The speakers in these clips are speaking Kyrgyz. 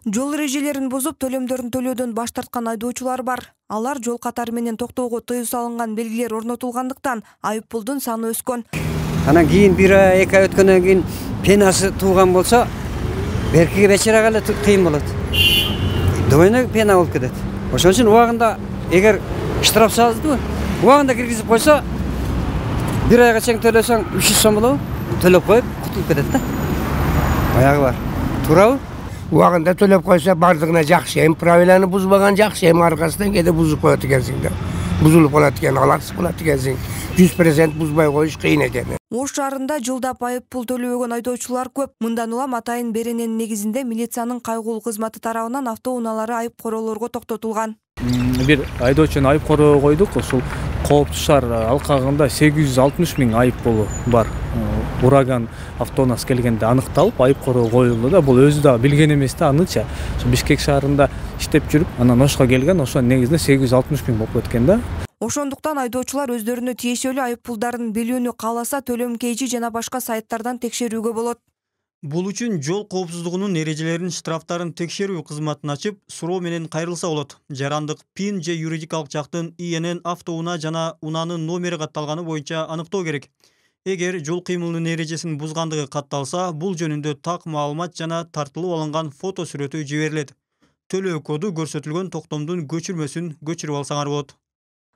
Жол эрежелерин бузуп, төлөмдөрүн төлөөдөн баш тарткан айдоочулар бар. Алар жол катары менен токтоого тыюу салынган белгилер орнотулгандыктан айыппулдун саны өскөн. Анан кийин 1 ай 2 ай өткөндөн кийин пенасы тууган болсо, беркиге бечарага эле кыйын болот. Дөйнө пена болуп кетет. Ошон үчүн убагында эгер штраф салдыбы, убагында киргизип койсо, 1 айга чейин төлөсөң 300 сом болобу? Төлөп коюп кутулуп кетет да. Аягы бар. Туурабы? Убагында төлөп койсо бардыгына жакшы, эми правиланы бузбаган жакшы, эми аркасынан кээде бузуп коет экенсиң да. Бузулуп калат экен, алаксыз калат экенсиң. 100% бузбай коюш кыйын экен. Ош шаарында жылдап айыппул төлөбөгөн айдоочулар көп. Мындан улам атайын берененин негизинде милициянын кайгылуу кызматы тарабынан автоунаалары айып королорго токтотулган. Бир айдоочуну айып короо койдук. Ушул Кооптуу шаар алкагында 860 000 айыппулу бар. Ураган автоунаасы келгенде аныкталып, айып короо коюлду да. Бул өзү да билген эмес да, аныча. Бишкек шаарында иштеп жүрүп, анан Ошко келген, ошонун негизинде 860 000 болуп кеткен да. Ошондуктан айдоочулар өздөрүнө тиешелүү айыппулдарын билүүнү кааласа, төлөм KG жана башка сайттардан текшерүүгө болот. Бул үчүн жол коопсуздугунун эрежелерин, штрафтарын текшерүү кызматын ачып, суроо менен кайрылса болот. Жарандык ПИН же юридикалык жактын ИНН автоунаа жана унаанын номери катталганы боюнча аныктоо керек. Эгер жол кыймылынын эрежесин бузгандыгы катталса, бул жөнүндө так маалымат жана тартылып алынган фото сүрөтү жиберилет. Төлөө коду көрсөтүлгөн токтомдун көчүрмөсүн көчүрүп алсаңар болот.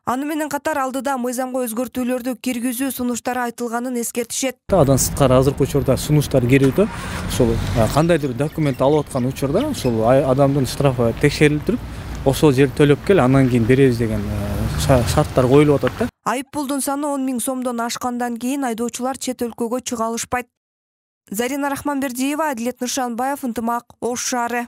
Аны менен катар алдыда мыйзамга өзгөртүүлөрдү киргизүү сунуштары айтылганын эскертишет. Адан сырткары азыркы учурда сунуштар кирүүдө, ошол кандайдыр документ алып аткан учурда, ошол адамдын штрафы текшерилип туруп, ошол жер төлөп кел, анан кийин беребиз деген шарттар коюлуп атат да. Айыппулдун саны 10 000 сомдон ашкандан кийин айдоочулар чет өлкөгө чыга алышпайт. Зарина Рахманбердиева, Адилет Нышанбаев, Ынтымак, Ош шаары.